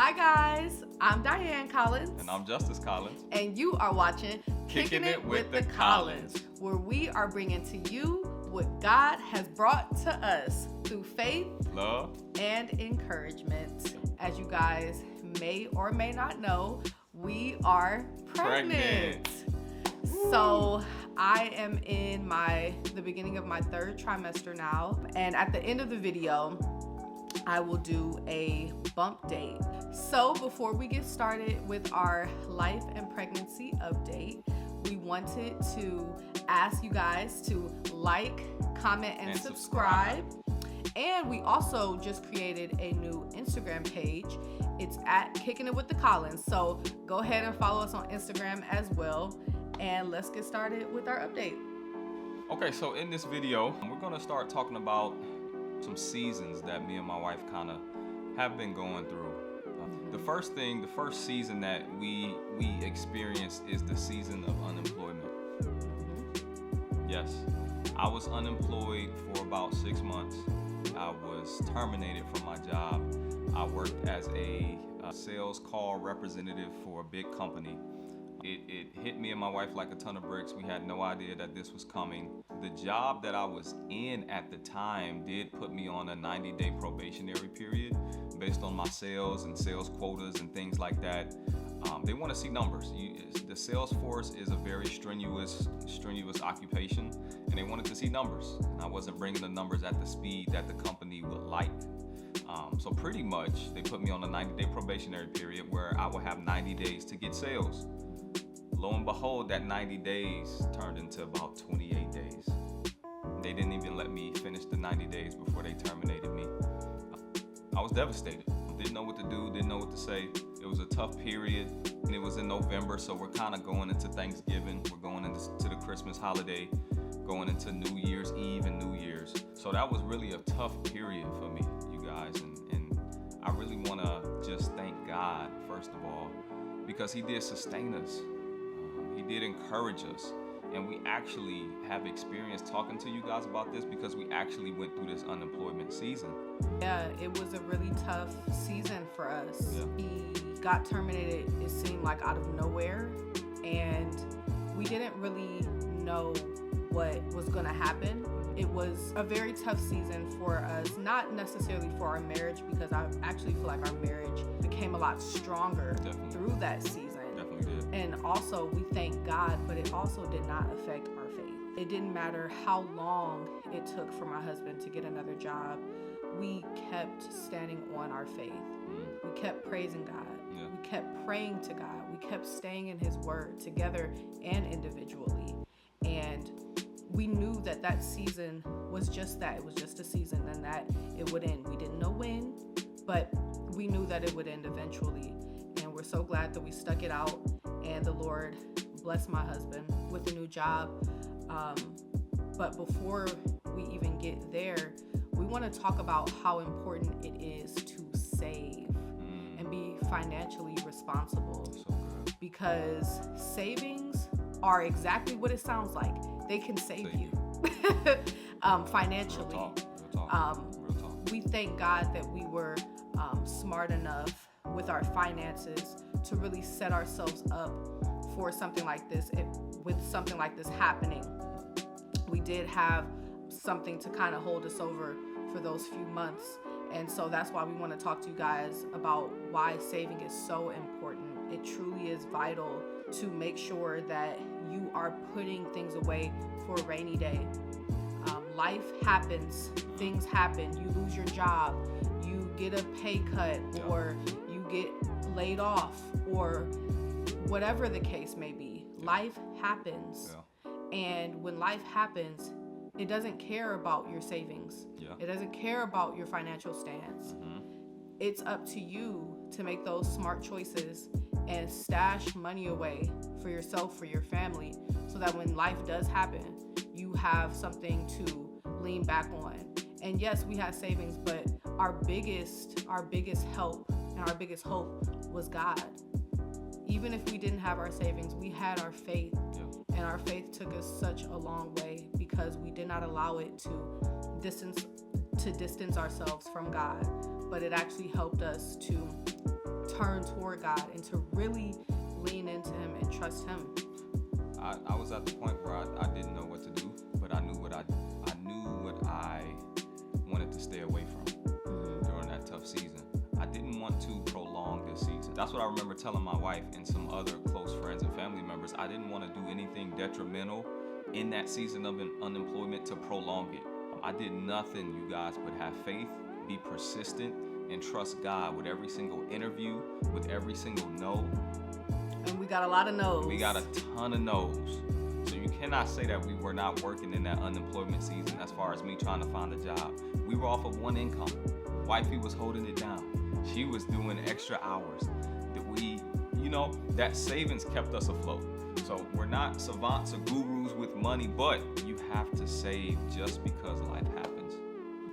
Hi guys, I'm Diane Collins. And I'm Justice Collins. And you are watching Kicking It with the Collins, where we are bringing to you what God has brought to us through faith, love, and encouragement. As you guys may or may not know, we are pregnant. So I am in the beginning of my third trimester now, and at the end of the video, I will do a bump date. So before we get started with our life and pregnancy update, we wanted to ask you guys to like, comment, and subscribe. And we also just created a new Instagram page. It's at Kicking It with the Collins. So go ahead and follow us on Instagram as well. And let's get started with our update. Okay, so in this video, we're gonna start talking about some seasons that me and my wife kind of have been going through. The first season that we experienced is the season of unemployment. Yes, I was unemployed for about 6 months. I was terminated from my job. I worked as a sales call representative for a big company. It hit me and my wife like a ton of bricks. We had no idea that this was coming. The job that I was in at the time did put me on a 90-day probationary period based on my sales and sales quotas and things like that. They want to see numbers. The sales force is a very strenuous occupation, and they wanted to see numbers. And I wasn't bringing the numbers at the speed that the company would like. So pretty much, they put me on a 90-day probationary period where I would have 90 days to get sales. Lo and behold, that 90 days turned into about 28 days. They didn't even let me finish the 90 days before they terminated me. I was devastated. Didn't know what to do, didn't know what to say. It was a tough period, and it was in November, so we're kind of going into Thanksgiving. We're going into the Christmas holiday, going into New Year's Eve and New Year's. So that was really a tough period for me, you guys, and I really want to just thank God, first of all, because He did sustain us. He did encourage us, and we actually have experience talking to you guys about this because we actually went through this unemployment season. Yeah, it was a really tough season for us. Yeah. He got terminated, it seemed like out of nowhere, and we didn't really know what was going to happen. It was a very tough season for us, not necessarily for our marriage, because I actually feel like our marriage became a lot stronger through that season. And also, we thank God, but it also did not affect our faith. It didn't matter how long it took for my husband to get another job. We kept standing on our faith. We kept praising God. Yeah. We kept praying to God. We kept staying in His Word together and individually. And we knew that season was just that. It was just a season, and that it would end. We didn't know when, but we knew that it would end eventually. And we're so glad that we stuck it out. And the Lord blessed my husband with a new job. But before we even get there, we want to talk about how important it is to save and be financially responsible. Because savings are exactly what it sounds like. They can save you financially. Real talk. We thank God that we were smart enough with our finances to really set ourselves up for something like this. With something like this happening, we did have something to kind of hold us over for those few months. And so that's why we want to talk to you guys about why saving is so important. It truly is vital to make sure that you are putting things away for a rainy day. Life happens, things happen, you lose your job, you get a pay cut, or you get laid off, or whatever the case may be. Life happens. And when life happens, it doesn't care about your savings. It doesn't care about your financial stance. It's up to you to make those smart choices and stash money away for yourself, for your family, so that when life does happen, you have something to lean back on. And yes, we had savings, but our biggest help and our biggest hope was God. Even if we didn't have our savings, we had our faith. And our faith took us such a long way because we did not allow it to distance ourselves from God, but it actually helped us to turn toward God and to really lean into him and trust him. I was at the point where I didn't know what to do, but I knew what I wanted to stay away from during that tough season. I didn't want to prolong this season. That's what I remember telling my wife and some other close friends and family members. I didn't want to do anything detrimental in that season of unemployment to prolong it. I did nothing, you guys, but have faith, be persistent, and trust God with every single interview, with every single no. And we got a lot of no's. We got a ton of no's. So you cannot say that we were not working in that unemployment season as far as me trying to find a job. We were off of one income. Wifey was holding it down. She was doing extra hours. That savings kept us afloat. So we're not savants or gurus with money, but you have to save just because life happens.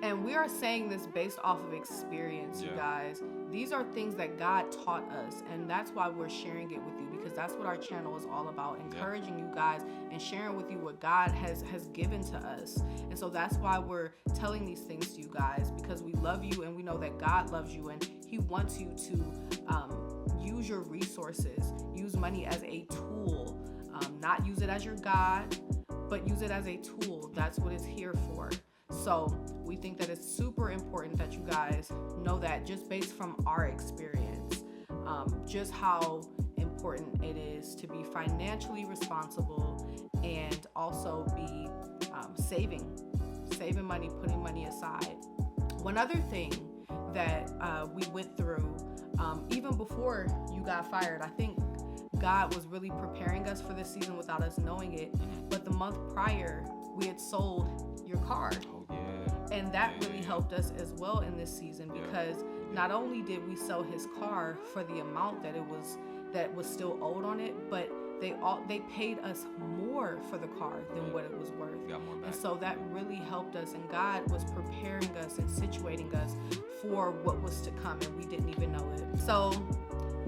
And we are saying this based off of experience, you guys. These are things that God taught us, and that's why we're sharing it with you, because that's what our channel is all about, encouraging you guys and sharing with you what God has given to us. And so that's why we're telling these things to you guys, because we love you and we know that God loves you, and he wants you to use your resources, use money as a tool, not use it as your God, but use it as a tool. That's what it's here for. So we think that it's super important that you guys know that, just based from our experience, just how important it is to be financially responsible and also be saving money, putting money aside. One other thing that we went through, even before you got fired, I think God was really preparing us for this season without us knowing it. But the month prior, we had sold your car. And that really helped us as well in this season, because not only did we sell his car for the amount that was still owed on it, but they paid us more for the car than what it was worth. And so that really helped us, and God was preparing us and situating us for what was to come, and we didn't even know it. So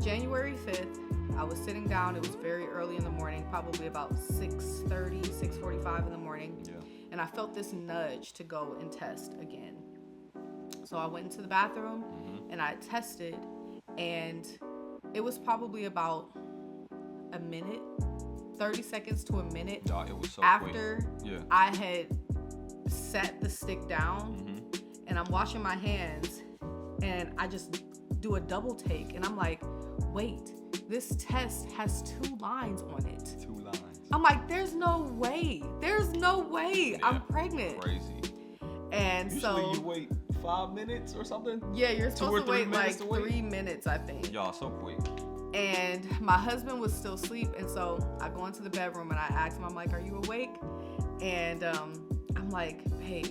January 5th, I was sitting down. It was very early in the morning, probably about 6:30, 6:45 in the morning. And I felt this nudge to go and test again. So I went into the bathroom and I tested, and it was probably about a minute, 30 seconds to a minute it was so after quick. I had set the stick down and I'm washing my hands, and I just do a double take, and I'm like, wait, this test has 2 lines on it. 2 lines. I'm like, there's no way I'm pregnant. Crazy. And usually you wait 5 minutes or something. Yeah, you're supposed to wait like 3 minutes, I think. Y'all so quick. And my husband was still asleep, and so I go into the bedroom and I ask him, I'm like, are you awake? And I'm like, hey,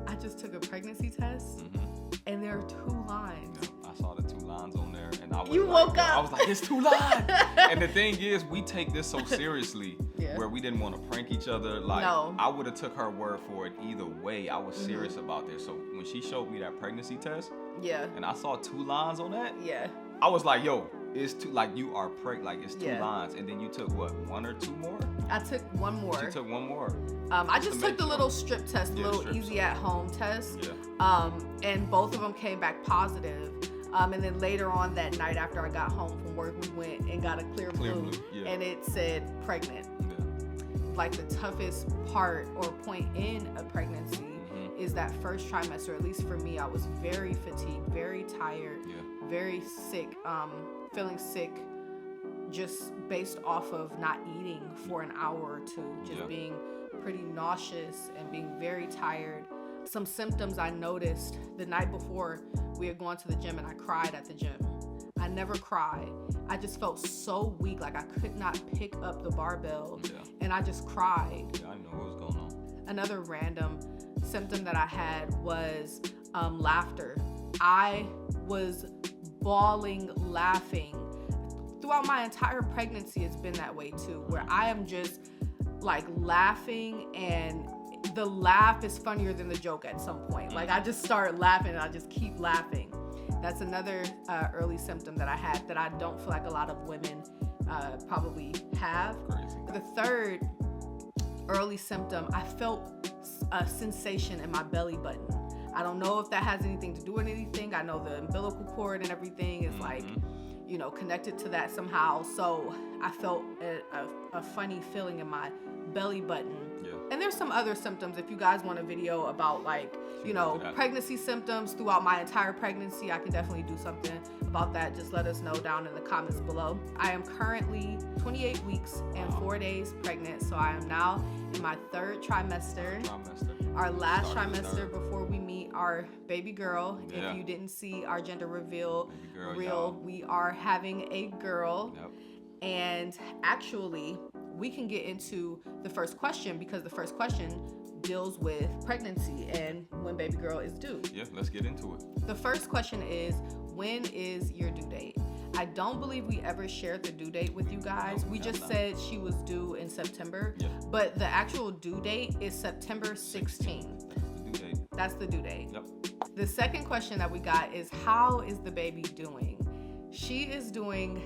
I just took a pregnancy test, and there are 2 lines. Yeah, I saw the 2 lines on there, and I was woke up. I was like, it's 2 lines. And the thing is, we take this so seriously, where we didn't want to prank each other. Like, I would have took her word for it either way. I was serious about this. So when she showed me that pregnancy test, and I saw 2 lines on that, I was like, yo, it's 2, like, you are pregnant, like, it's 2 lines. And then you took what, 1 or 2 more? I took 1 more. She took 1 more. I just took the little strip test, little easy at home test. And both of them came back positive. And then later on that night, after I got home from work, we went and got a clear blue. And it said pregnant. Like, the toughest part or point in a pregnancy is that first trimester. At least for me, I was very fatigued, very tired, very sick, feeling sick, just based off of not eating for an hour or 2, just being pretty nauseous and being very tired. Some symptoms I noticed the night before we had gone to the gym, and I cried at the gym. I never cried. I just felt so weak, like I could not pick up the barbell, and I just cried. I didn't know what was going on. Another random symptom that I had was laughter. I was bawling, laughing. Throughout my entire pregnancy, it's been that way too, where I am just like laughing, and the laugh is funnier than the joke at some point. Like, I just start laughing and I just keep laughing. That's another early symptom that I had that I don't feel like a lot of women probably have. Crazy. The third early symptom, I felt a sensation in my belly button. I don't know if that has anything to do with anything. I know the umbilical cord and everything is like connected to that somehow. So I felt a funny feeling in my belly button. Yeah. And there's some other symptoms. If you guys want a video about like, pregnancy symptoms throughout my entire pregnancy, I can definitely do something about that. Just let us know down in the comments below. I am currently 28 weeks and 4 days pregnant. So I am now in my third trimester. Our last trimester before we meet our baby girl. Yeah. If you didn't see our gender reveal y'all. we are having a girl. Yep. And actually, we can get into the first question because the first question deals with pregnancy and when baby girl is due. Yeah, let's get into it. The first question is, when is your due date? I don't believe we ever shared the due date with you guys. We just said she was due in September, Yeah. but the actual due date is September 16th. That's the due date. That's the due date. Yep. The second question that we got is, how is the baby doing? She is doing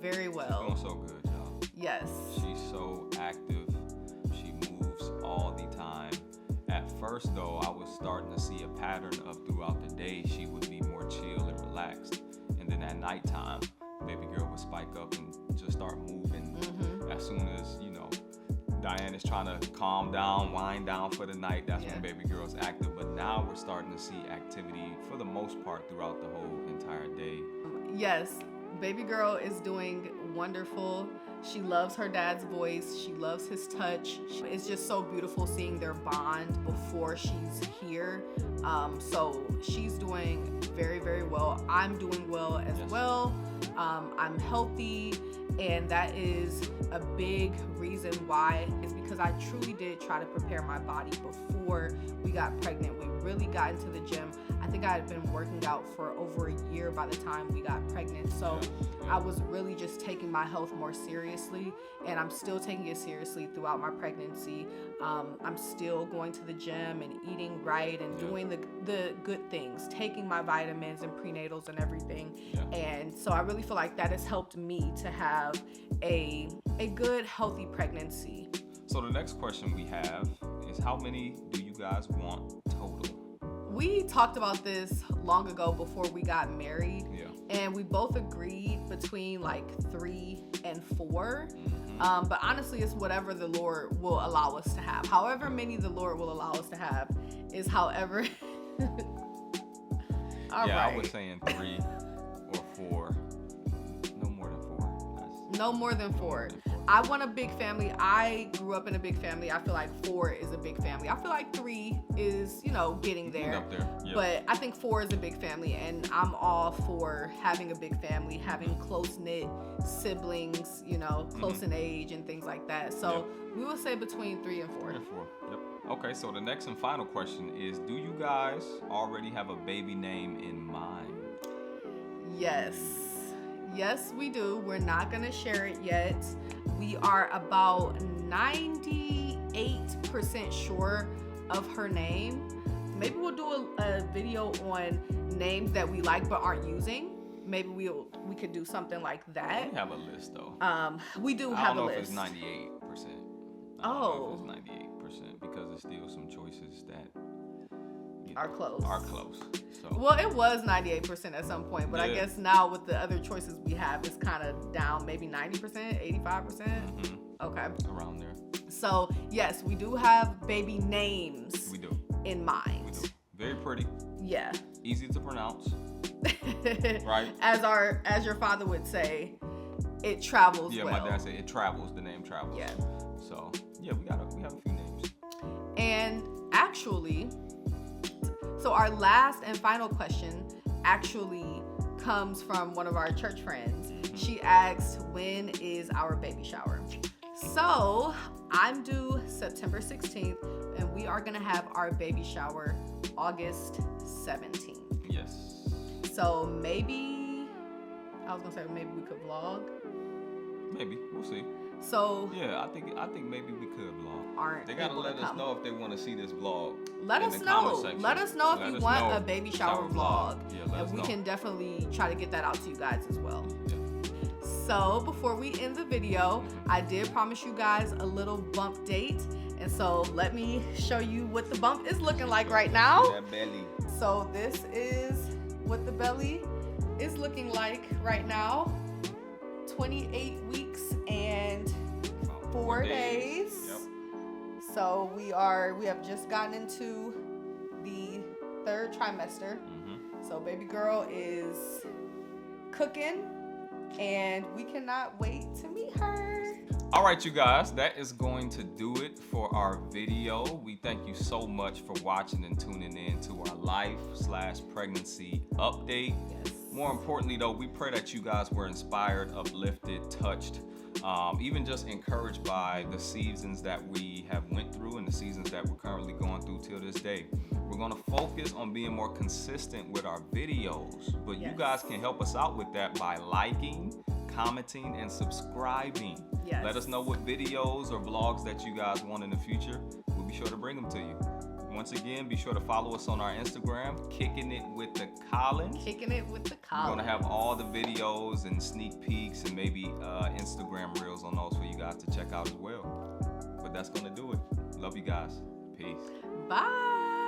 very well. Doing so good, y'all. Yes. She's so active. She moves all the time. At first, though, I was starting to see a pattern of throughout the day she would be more chill and relaxed, and then at nighttime, baby girl would spike up and just start moving. As soon as Diane is trying to calm down, wind down for the night, that's when baby girl's active. But now we're starting to see activity for the most part throughout the whole entire day. Yes, baby girl is doing wonderful. She loves her dad's voice. She loves his touch. It's just so beautiful seeing their bond before she's here. So she's doing very, very well. I'm doing well as well. I'm healthy, and that is a big reason why, is because I truly did try to prepare my body before we got pregnant. We really got into the gym. I think I had been working out for over a year by the time we got pregnant. So I was really just taking my health more seriously, and I'm still taking it seriously throughout my pregnancy. I'm still going to the gym and eating right and doing the good things, taking my vitamins and prenatals and everything. And so I really feel like that has helped me to have a good, healthy pregnancy. So the next question we have is, how many do you guys want total? We talked about this long ago before we got married, and we both agreed between like 3 and 4. But honestly, it's whatever the Lord will allow us to have. However many the Lord will allow us to have is however. All right. I was saying 3 or 4. No more than 4. No more than 4. I want a big family. I grew up in a big family. I feel like 4 is a big family. I feel like 3 is, getting there. Up there. Yep. But I think 4 is a big family, and I'm all for having a big family, having close-knit siblings, close in age and things like that. So we will say between 3 and 4. 3 and 4. Yep. Okay, so the next and final question is, do you guys already have a baby name in mind? Yes. Yes, we do. We're not going to share it yet. We are about 98% sure of her name. Maybe we'll do a video on names that we like but aren't using. Maybe we could do something like that. We have a list though. We do have a list. I don't know if it's 98%. I don't know if it's 98% because there's still some choices that are close. So. Well, it was 98% at some point, but I guess now with the other choices we have, it's kind of down, maybe 90%, 85%. Okay. Around there. So yes, we do have baby names. We do. In mind. We do. Very pretty. Yeah. Easy to pronounce. Right. As your father would say, it travels well. Yeah, my dad said it travels. The name travels. Yeah. So yeah, we have a few names. And actually, so our last and final question actually comes from one of our church friends. She asked, when is our baby shower? So I'm due September 16th, and we are gonna have our baby shower August 17th. Yes. So maybe we could vlog. Maybe, we'll see. So yeah, I think maybe we could vlog. They gotta let us know if they want to see this vlog. Let us know. Let us know if you want a baby shower vlog. Yeah, and we can definitely try to get that out to you guys as well. Yeah. So before we end the video, I did promise you guys a little bump date. And so let me show you what the bump is looking like right now. That belly. So this is what the belly it's looking like right now 28 weeks and 4 days. Yep. So we have just gotten into the 3rd trimester. So baby girl is cooking, and we cannot wait to meet her. All right, you guys, that is going to do it for our video. We thank you so much for watching and tuning in to our life/pregnancy update. Yes. More importantly, though, we pray that you guys were inspired, uplifted, touched, even just encouraged by the seasons that we have went through and the seasons that we're currently going through till this day. We're going to focus on being more consistent with our videos, but you guys can help us out with that by liking, commenting, and subscribing. Yes. Let us know what videos or vlogs that you guys want in the future. We'll be sure to bring them to you. Once again, be sure to follow us on our Instagram, Kicking It with the Collins. Kicking It with the Collins. We're going to have all the videos and sneak peeks and maybe Instagram reels on those for you guys to check out as well. But that's going to do it. Love you guys. Peace. Bye.